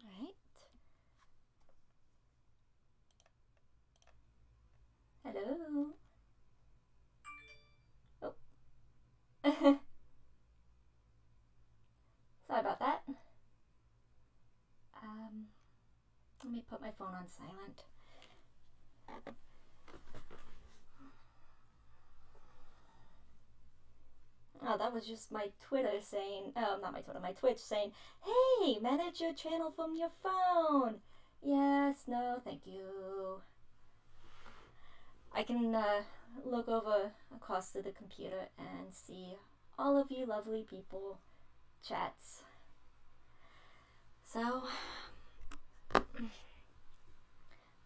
Alright. Hello. Oh. Sorry about that. Let me put my phone on silent. Oh, that was just my Twitter saying, not my Twitter, my Twitch saying, hey, manage your channel from your phone. Yes, no, thank you. I can look over across to the computer and see all of you lovely people chats. So,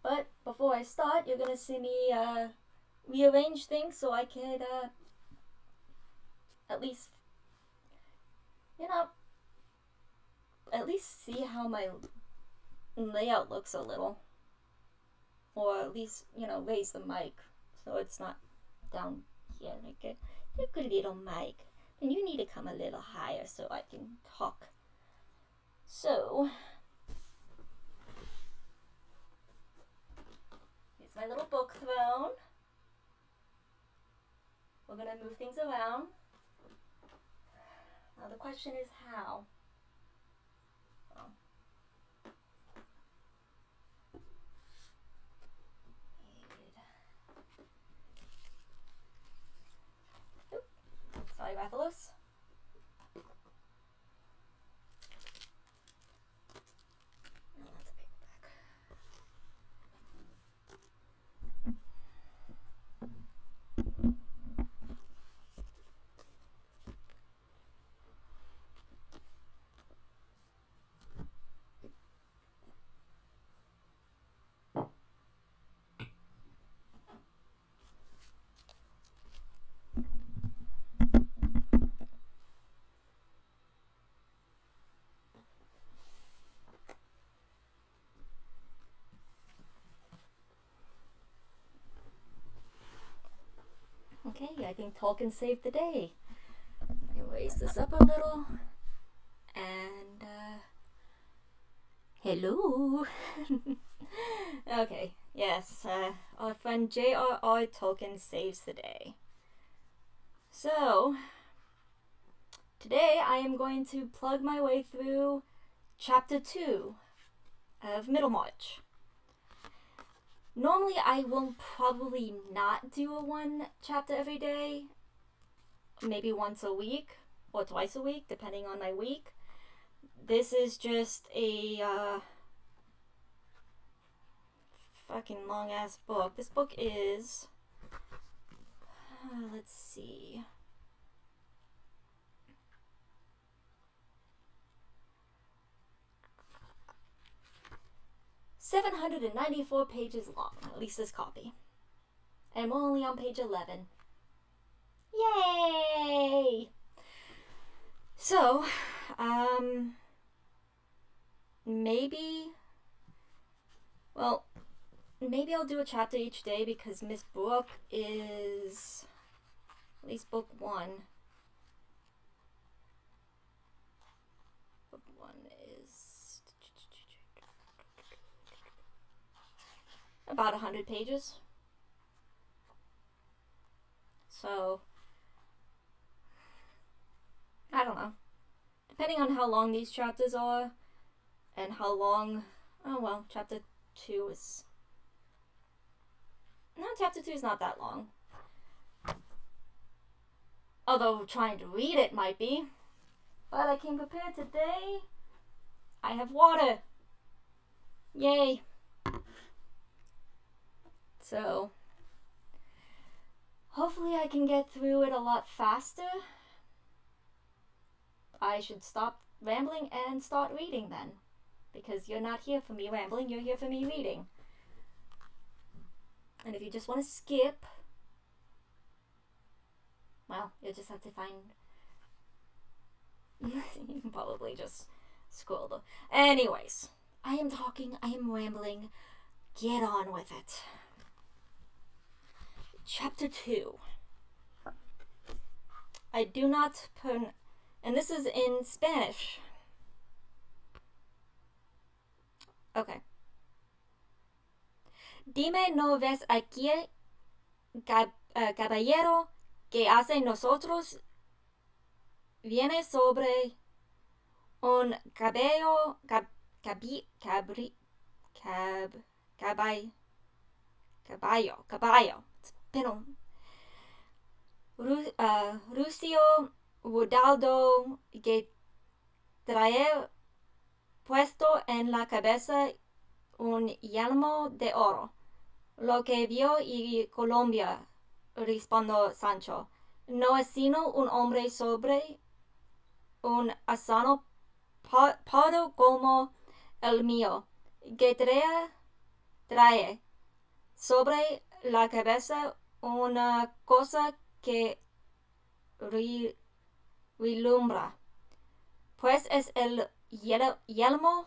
but before I start, you're gonna see me rearrange things so I could at least, at least see how my layout looks a little. Or at least, raise the mic so it's not down here like a little mic. And you need to come a little higher so I can talk. So, here's my little book throne. We're gonna move things around. Now the question is how. Sorry, Rathalos. Okay, I think talking saved the day. I can raise this up a little. And, hello. Okay, yes, our friend J.R.R. Tolkien saves the day. So, today I am going to plug my way through Chapter 2 of Middlemarch. Normally I will probably not do a one chapter every day, maybe once a week or twice a week, depending on my week. This is just a fucking long ass book. This book is, let's see, 794 pages long, at least this copy. And we're only on page 11. Yay! So, maybe I'll do a chapter each day because Miss Brooke is, at least book 1. Book 1 is about 100 pages. So, I don't know. Depending on how long these chapters are, and how long, chapter 2 is, no, chapter 2 is not that long. Although trying to read it might be. But I came prepared today. I have water. Yay. So, hopefully I can get through it a lot faster. I should stop rambling and start reading then. Because you're not here for me rambling, you're here for me reading. And if you just want to skip, well, you'll just have to find... you can probably just scroll. Anyways, I am talking, I am rambling. Get on with it. Chapter 2. I do not and this is in Spanish. Okay. Dime, ¿no ves aquí, caballero, que hace nosotros? Viene sobre un cabello, cab, caballo. Pero, Lucio Rudaldo, que trae puesto en la cabeza un yelmo de oro. Lo que vio y Colombia, respondió Sancho, no es sino un hombre sobre un asano pardo como el mío, que trae sobre la cabeza una cosa que relumbra, pues es el yelmo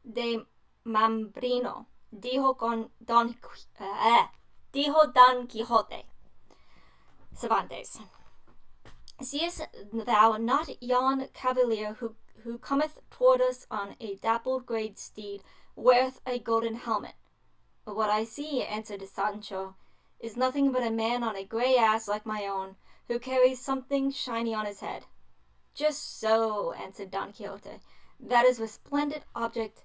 de Mambrino, dijo Don Quixote. Cervantes. Seest thou not yon cavalier who cometh toward us on a dappled grey steed, weareth a golden helmet? What I see, answered Sancho, is nothing but a man on a grey ass like my own, who carries something shiny on his head. Just so, answered Don Quixote. That resplendent object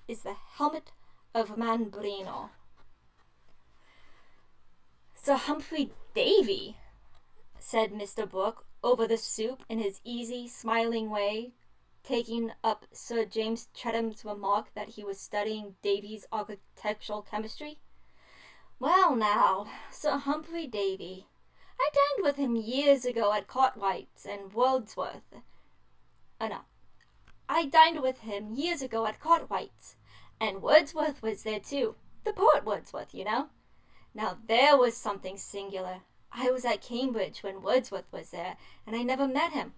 is the helmet of Mambrino. Sir Humphrey Davy, said Mr. Brooke, over the soup in his easy, smiling way, taking up Sir James Chetham's remark that he was studying Davy's architectural chemistry. Well now, Sir Humphrey Davy. I dined with him years ago at Cartwright's and Wordsworth. I dined with him years ago at Cartwright's, and Wordsworth was there too. The poet Wordsworth, you know. Now there was something singular. I was at Cambridge when Wordsworth was there, and I never met him.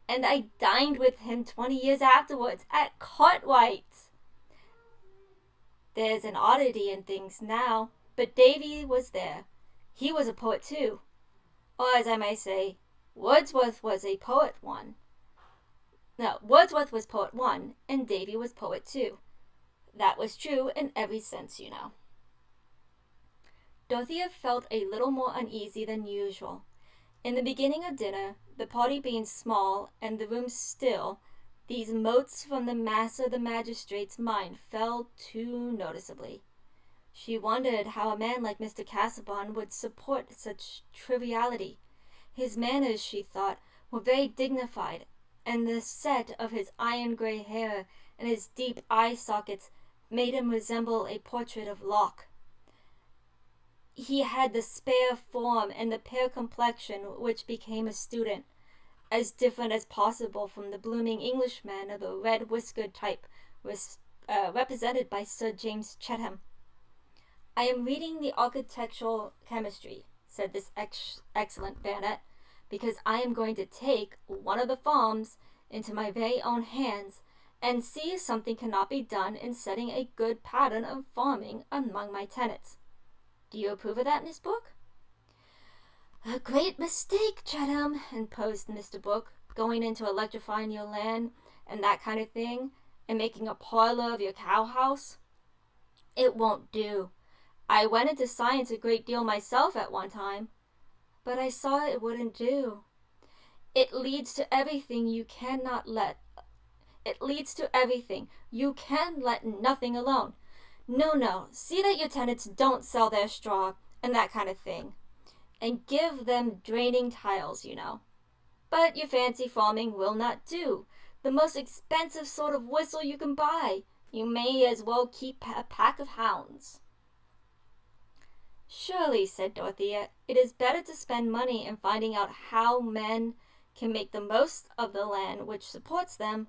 And I dined with him 20 years afterwards at Cartwright's. There's an oddity in things now, but Davy was there. He was a poet too. Or as I may say, Wordsworth was a poet one. No, Wordsworth was poet one, and Davy was poet two. That was true in every sense, you know. Dorothea felt a little more uneasy than usual. In the beginning of dinner, the party being small and the room still, these motes from the mass of the magistrate's mind fell too noticeably. She wondered how a man like Mr. Casaubon would support such triviality. His manners, she thought, were very dignified, and the set of his iron-gray hair and his deep eye-sockets made him resemble a portrait of Locke. He had the spare form and the pale complexion which became a student, as different as possible from the blooming Englishman of the red-whiskered type represented by Sir James Chatham. I am reading the architectural chemistry, said this excellent baronet, because I am going to take one of the farms into my very own hands and see if something cannot be done in setting a good pattern of farming among my tenants. Do you approve of that, Miss Brooke? A great mistake, Chatham, interposed Mr. Brooke, going into electrifying your land and that kind of thing, and making a parlor of your cow-house. It won't do. I went into science a great deal myself at one time, but I saw it wouldn't do. It leads to everything you cannot let. It leads to everything. You can let nothing alone. No, see that your tenants don't sell their straw and that kind of thing. And give them draining tiles, you know. But your fancy farming will not do. The most expensive sort of whistle you can buy. You may as well keep a pack of hounds. Surely, said Dorothea, it is better to spend money in finding out how men can make the most of the land which supports them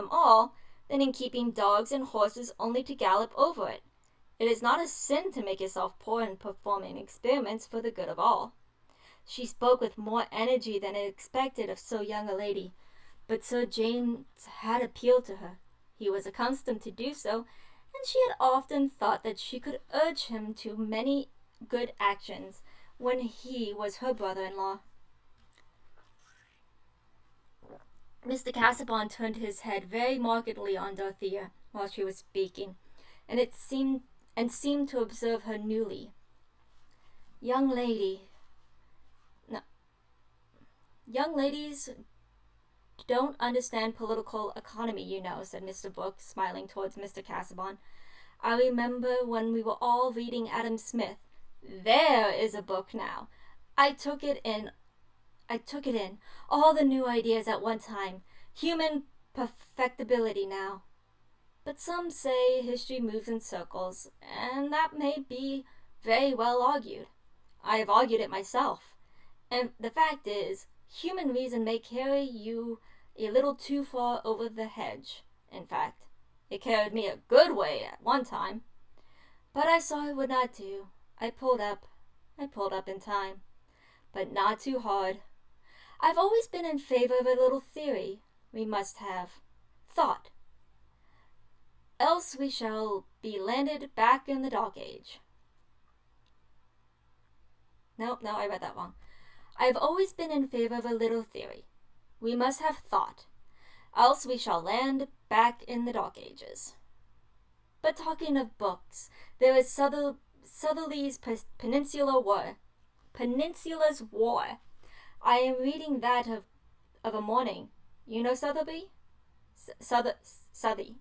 all, than in keeping dogs and horses only to gallop over it. It is not a sin to make yourself poor in performing experiments for the good of all. She spoke with more energy than expected of so young a lady, but Sir James had appealed to her. He was accustomed to do so, and she had often thought that she could urge him to many good actions when he was her brother-in-law. Mr. Casaubon turned his head very markedly on Dorothea while she was speaking, and seemed to observe her newly. Young lady, no, young ladies don't understand political economy, you know, said Mr. Brooks, smiling towards Mr. Casaubon. I remember when we were all reading Adam Smith. There is a book now. I took it in. All the new ideas at one time. Human perfectibility now. But some say history moves in circles, and that may be very well argued. I have argued it myself. And the fact is, human reason may carry you a little too far over the hedge. In fact, it carried me a good way at one time. But I saw it would not do. I pulled up in time. But not too hard. I've always been in favor of a little theory. We must have thought. Else we shall be landed back in the Dark Age. No, I read that wrong. I've always been in favor of a little theory. We must have thought. Else we shall land back in the Dark Ages. But talking of books, there is Southerly's Peninsula's War. I am reading that of a morning. You know Southerly? Southey.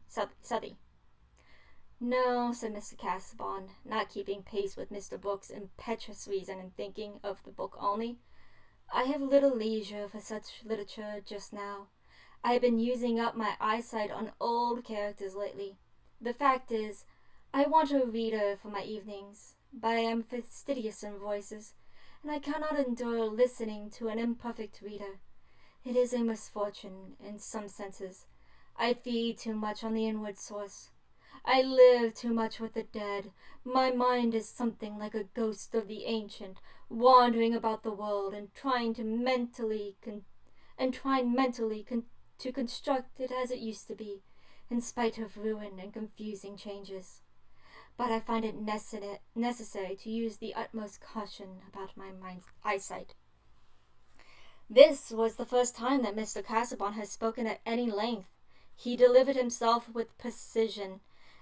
No, said Mr. Casaubon, not keeping pace with Mr. Brooks' impetuous reason and thinking of the book only. I have little leisure for such literature just now. I have been using up my eyesight on old characters lately. The fact is, I want a reader for my evenings, but I am fastidious in voices, and I cannot endure listening to an imperfect reader. It is a misfortune, in some senses. I feed too much on the inward source. I live too much with the dead. My mind is something like a ghost of the ancient, wandering about the world and trying mentally to construct it as it used to be, in spite of ruin and confusing changes. But I find it necessary to use the utmost caution about my mind's eyesight. This was the first time that Mr. Casaubon had spoken at any length. He delivered himself with precision,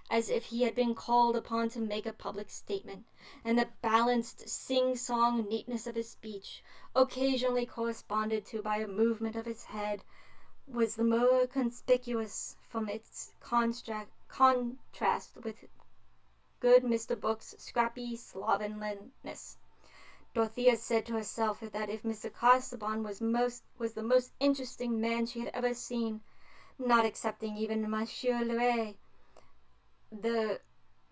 as if he had been called upon to make a public statement, and the balanced, sing-song neatness of his speech, occasionally corresponded to by a movement of his head, was the more conspicuous from its contrast with good Mr. Brooks' scrappy slovenliness. Dorothea said to herself that if Mr. Casaubon was the most interesting man she had ever seen, not excepting even Monsieur Leray, the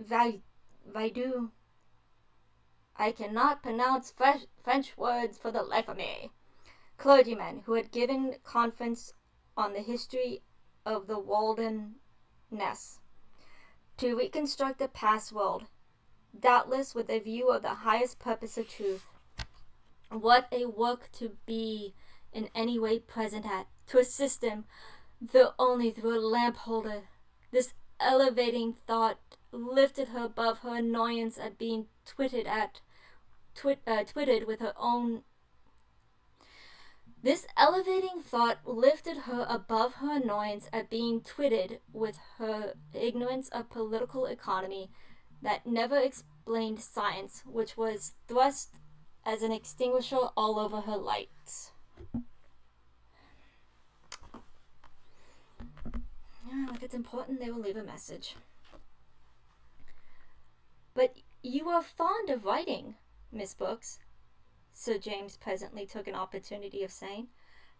Vaidu. I cannot pronounce French words for the life of me. Clergyman who had given conference on the history of the Wilderness to reconstruct the past world, doubtless with a view of the highest purpose of truth. What a work to be in any way present at, to assist him, though only through a lamp holder. This elevating thought lifted her above her annoyance at being twitted with her own. This elevating thought lifted her above her annoyance at being twitted with her ignorance of political economy that never explained science, which was thrust as an extinguisher all over her lights. If it's important, they will leave a message. But you are fond of writing, Miss Brooks, Sir James presently took an opportunity of saying.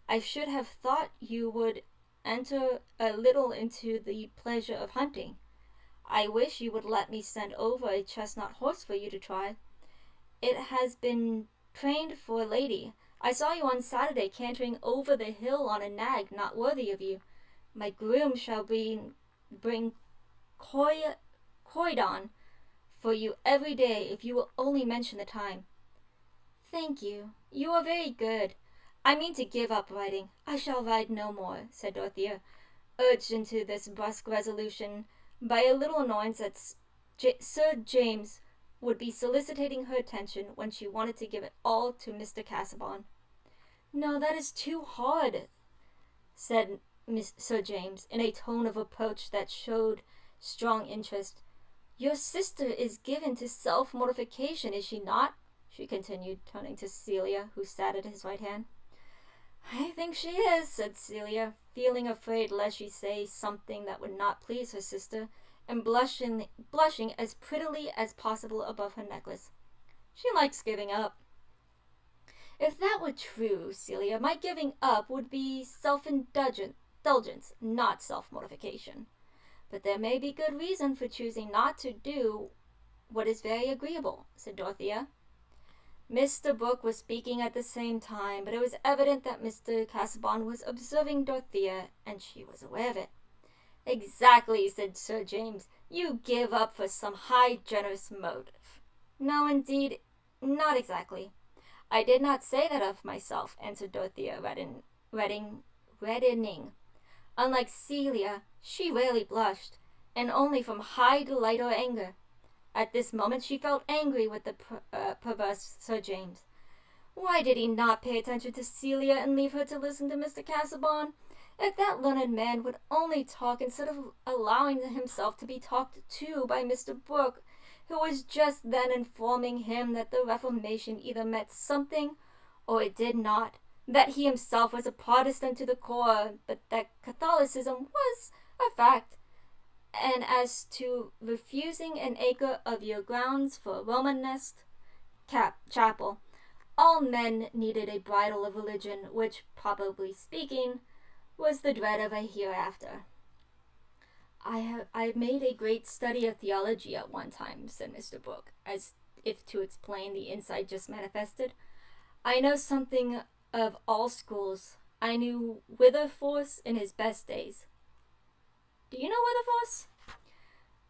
I should have thought you would enter a little into the pleasure of hunting. I wish you would let me send over a chestnut horse for you to try. It has been trained for a lady. I saw you on Saturday cantering over the hill on a nag not worthy of you. My groom shall bring Croydon for you every day if you will only mention the time. Thank you. You are very good. I mean to give up riding. I shall ride no more, said Dorothea, urged into this brusque resolution by a little annoyance that Sir James would be soliciting her attention when she wanted to give it all to Mr. Casaubon. No, that is too hard, said Sir James, in a tone of approach that showed strong interest. Your sister is given to self-mortification, is she not? She continued, turning to Celia, who sat at his right hand. I think she is, said Celia, feeling afraid lest she say something that would not please her sister, and blushing as prettily as possible above her necklace. She likes giving up. If that were true, Celia, my giving up would be self-indulgence, not self-mortification. But there may be good reason for choosing not to do what is very agreeable, said Dorothea. Mr. Brooke was speaking at the same time, but it was evident that Mr. Casaubon was observing Dorothea, and she was aware of it. Exactly, said Sir James. You give up for some high, generous motive. No, indeed, not exactly. I did not say that of myself, answered Dorothea, reddening. Unlike Celia, she rarely blushed, and only from high delight or anger. At this moment she felt angry with the perverse Sir James. Why did he not pay attention to Celia and leave her to listen to Mr. Casaubon? If that learned man would only talk instead of allowing himself to be talked to by Mr. Brooke, who was just then informing him that the Reformation either meant something or it did not, that he himself was a Protestant to the core, but that Catholicism was a fact. And as to refusing an acre of your grounds for a Romanesque chapel, all men needed a bridle of religion, which, properly speaking, was the dread of a hereafter. I made a great study of theology at one time, said Mr. Brooke, as if to explain the insight just manifested. I know something of all schools. I knew Wilberforce in his best days. Do you know Wilberforce?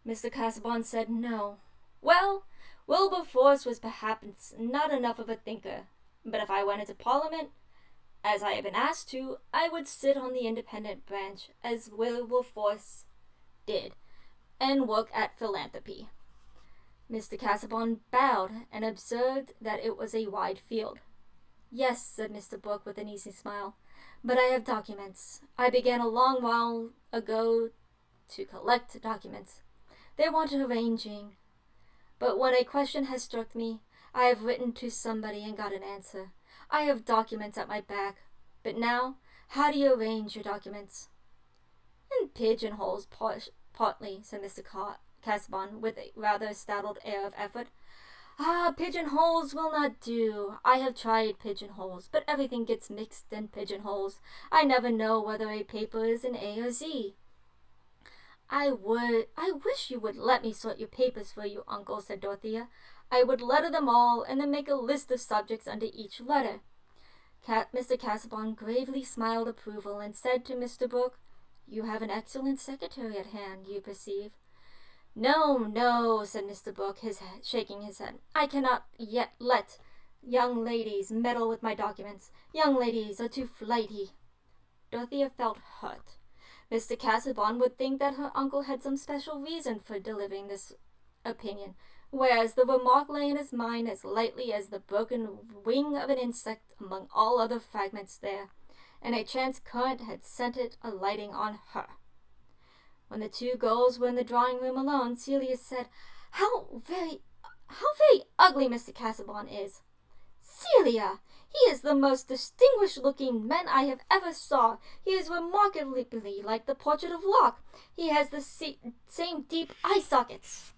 Mr. Casaubon said no. Well, Wilberforce was perhaps not enough of a thinker, but if I went into Parliament, as I have been asked to, I would sit on the independent branch, as Wilberforce did, and work at philanthropy. Mr. Casaubon bowed and observed that it was a wide field. Yes, said Mr. Brooke with an easy smile, but I have documents. I began a long while ago to collect documents. They want arranging. But when a question has struck me, I have written to somebody and got an answer. I have documents at my back. But now, how do you arrange your documents? In pigeonholes, partly, said Mr. Casaubon, with a rather startled air of effort. Ah, pigeonholes will not do. I have tried pigeonholes, but everything gets mixed in pigeonholes. I never know whether a paper is an A or Z. I wish you would let me sort your papers for you, uncle, said Dorothea. I would letter them all, and then make a list of subjects under each letter. Mr. Casaubon gravely smiled approval, and said to Mr. Brooke, You have an excellent secretary at hand, you perceive. No, said Mr. Brooke, shaking his head. I cannot yet let young ladies meddle with my documents. Young ladies are too flighty. Dorothea felt hurt. Mr. Casaubon would think that her uncle had some special reason for delivering this opinion, whereas the remark lay in his mind as lightly as the broken wing of an insect among all other fragments there, and a chance current had sent it alighting on her. When the two girls were in the drawing-room alone, Celia said, How very ugly Mr. Casaubon is. Celia, he is the most distinguished-looking man I have ever saw. He is remarkably like the portrait of Locke. He has the same deep eye sockets.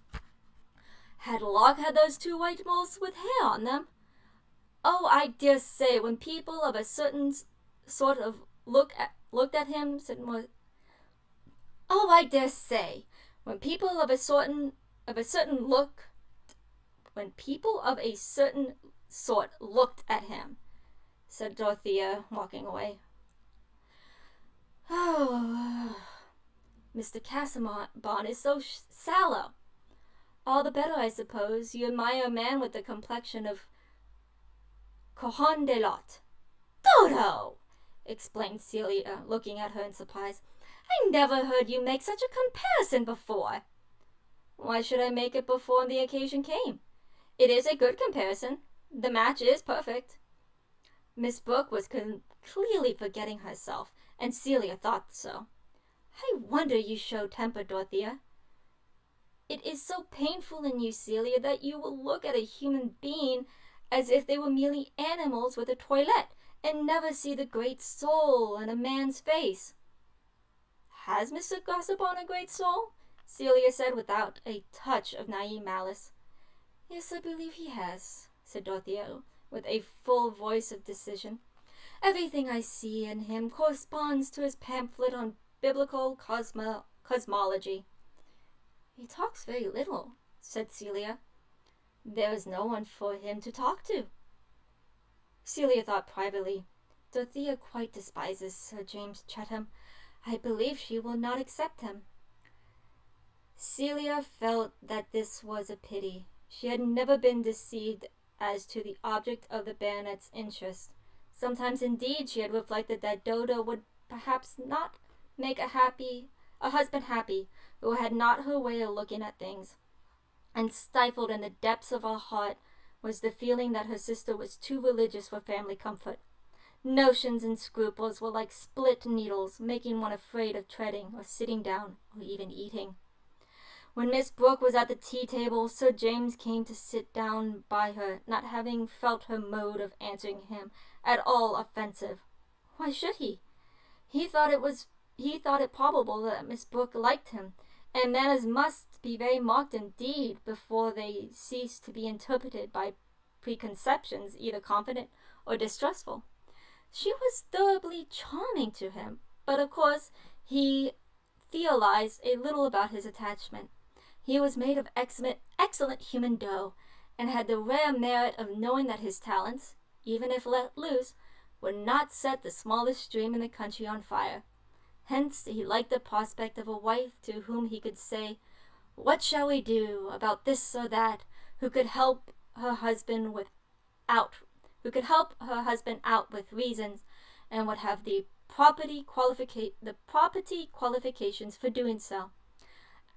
Had Locke had those two white moles with hair on them? Oh, I dare say, when people of a certain sort of looked at him, said more. Oh, I dare say, when people of a certain sort looked at him, said Dorothea, walking away. Oh, Mr. Casaubon is so sallow. All the better, I suppose. You admire a man with the complexion of Cohon de Lot. Dodo! Exclaimed Celia, looking at her in surprise. I never heard you make such a comparison before. Why should I make it before the occasion came? It is a good comparison. The match is perfect. Miss Brooke was clearly forgetting herself, and Celia thought so. I wonder you show temper, Dorothea. It is so painful in you, Celia, that you will look at a human being as if they were merely animals with a toilet, and never see the great soul in a man's face. Has Mr. Gossipon a great soul? Celia said without a touch of naive malice. Yes, I believe he has, said Dorothea, with a full voice of decision. Everything I see in him corresponds to his pamphlet on biblical cosmology. He talks very little, said Celia. There is no one for him to talk to. Celia thought privately, Dorothea quite despises Sir James Chatham. I believe she will not accept him. Celia felt that this was a pity. She had never been deceived as to the object of the baronet's interest. Sometimes, indeed, she had reflected that Dodo would perhaps not make a husband happy who had not her way of looking at things. And stifled in the depths of her heart was the feeling that her sister was too religious for family comfort. Notions and scruples were like split needles, making one afraid of treading or sitting down or even eating. When Miss Brooke was at the tea-table, Sir James came to sit down by her, not having felt her mode of answering him at all offensive. Why should he? He thought it probable that Miss Brooke liked him, and manners must be very marked indeed before they cease to be interpreted by preconceptions either confident or distrustful. She was thoroughly charming to him, but of course he theorized a little about his attachment. He was made of excellent human dough, and had the rare merit of knowing that his talents, even if let loose, would not set the smallest stream in the country on fire. Hence he liked the prospect of a wife to whom he could say, "What shall we do about this or that?" who could help her husband out with reasons, and would have the property qualifications for doing so.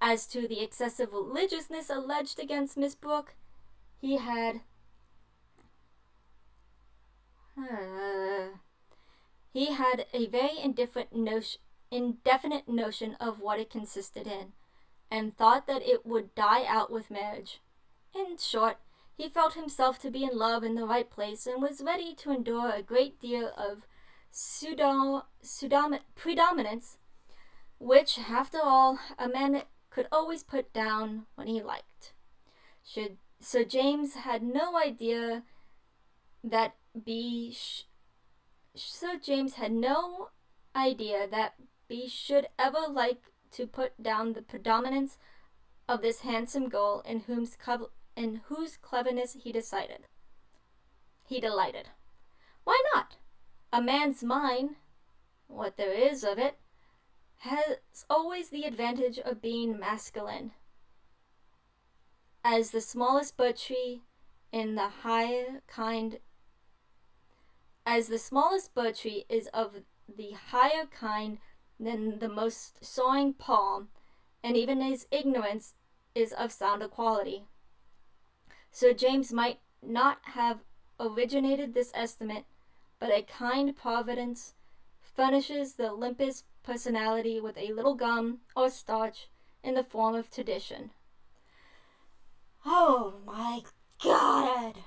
As to the excessive religiousness alleged against Miss Brooke, he had a very indefinite notion of what it consisted in, and thought that it would die out with marriage. In short, he felt himself to be in love in the right place, and was ready to endure a great deal of predominance, which, after all, a man could always put down when he liked. Sir James had no idea that B should ever like to put down the predominance of this handsome girl in whose cleverness he delighted. Why not? A man's mind, what there is of it, has always the advantage of being masculine. As the smallest bird tree is of the higher kind than the most soaring palm, and even his ignorance is of sounder quality. Sir James might not have originated this estimate, but a kind providence furnishes the limpest personality with a little gum or starch in the form of tradition. Oh my God!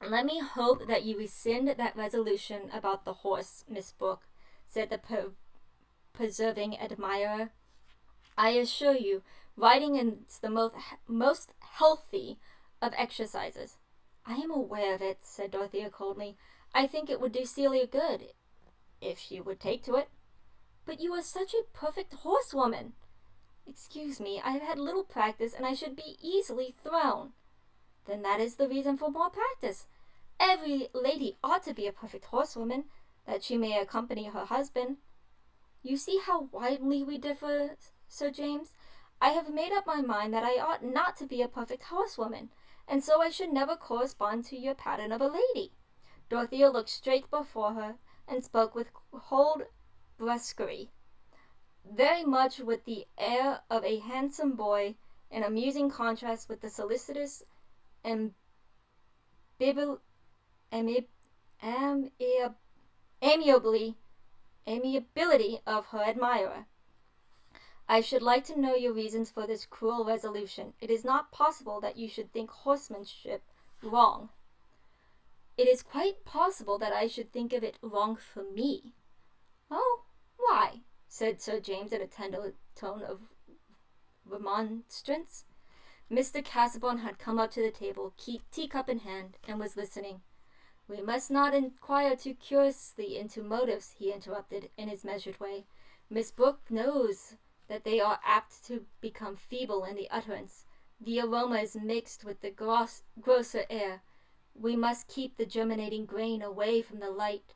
Let me hope that you rescind that resolution about the horse, Miss Brooke, said the persevering admirer. I assure you, riding is the most healthy of exercises. I am aware of it, said Dorothea coldly. I think it would do Celia good, if she would take to it. But you are such a perfect horsewoman. Excuse me, I have had little practice, and I should be easily thrown. Then that is the reason for more practice. Every lady ought to be a perfect horsewoman, that she may accompany her husband. You see how widely we differ, Sir James. I have made up my mind that I ought not to be a perfect horsewoman, and so I should never correspond to your pattern of a lady. Dorothea looked straight before her, and spoke with cold brusquerie, very much with the air of a handsome boy, in amusing contrast with the solicitous and amiability of her admirer. I should like to know your reasons for this cruel resolution. It is not possible that you should think horsemanship wrong. It is quite possible that I should think of it wrong for me. Oh, why? Said Sir James in a tender tone of remonstrance. Mr. Casaubon had come up to the table, teacup in hand, and was listening. We must not inquire too curiously into motives, he interrupted in his measured way. Miss Brooke knows that they are apt to become feeble in the utterance. The aroma is mixed with the grosser air. We must keep the germinating grain away from the light.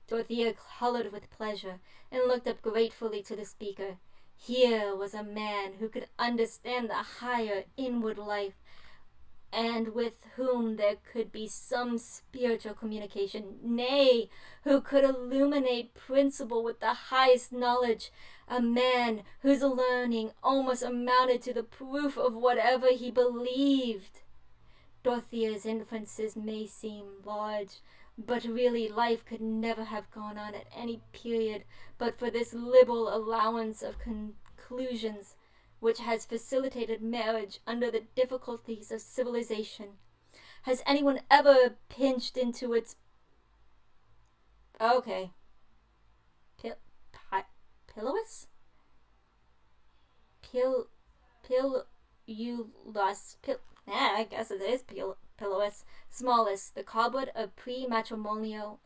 Dorothea colored with pleasure and looked up gratefully to the speaker. Here was a man who could understand the higher inward life, and with whom there could be some spiritual communication, nay, who could illuminate principle with the highest knowledge, a man whose learning almost amounted to the proof of whatever he believed. Dorothea's inferences may seem large, but really life could never have gone on at any period but for this liberal allowance of conclusions, which has facilitated marriage under the difficulties of civilization. Has anyone ever pinched into its... Okay. Pillows? I guess it is pillows. Smallest, the cobweb of pre-matrimonial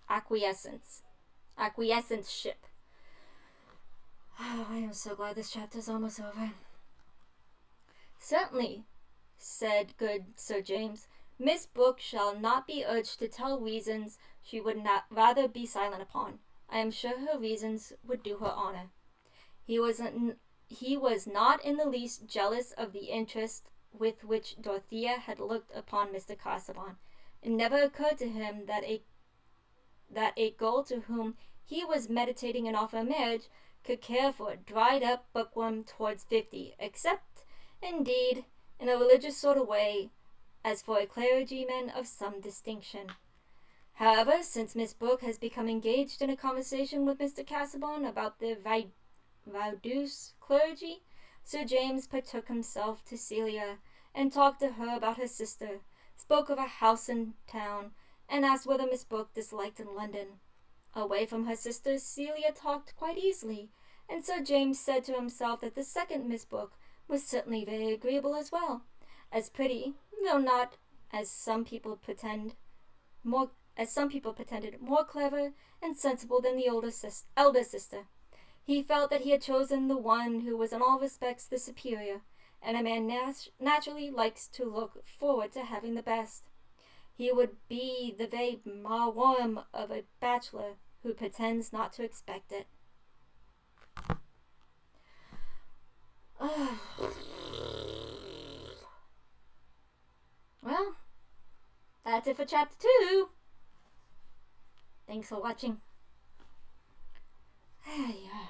acquiescence-ship. Oh, I am so glad this chapter is almost over. Certainly, said good Sir James. Miss Brooke shall not be urged to tell reasons she would not rather be silent upon. I am sure her reasons would do her honor. He was not in the least jealous of the interest with which Dorothea had looked upon Mr. Casaubon. It never occurred to him that a girl to whom he was meditating an offer of marriage could care for a dried-up bookworm towards 50, except, indeed, in a religious sort of way, as for a clergyman of some distinction. However, since Miss Brooke has become engaged in a conversation with Mr. Casaubon about the Vaudois clergy, Sir James partook himself to Celia, and talked to her about her sister, spoke of a house in town, and asked whether Miss Brooke disliked in London. Away from her sister, Celia talked quite easily, and Sir James said to himself that the second Miss Brooke was certainly very agreeable as well, as pretty, though not, as some people pretended, more clever and sensible than the elder sister. He felt that he had chosen the one who was in all respects the superior, and a man naturally likes to look forward to having the best. He would be the very marworm of a bachelor who pretends not to expect it. Well, that's it for chapter 2. Thanks for watching. Yeah.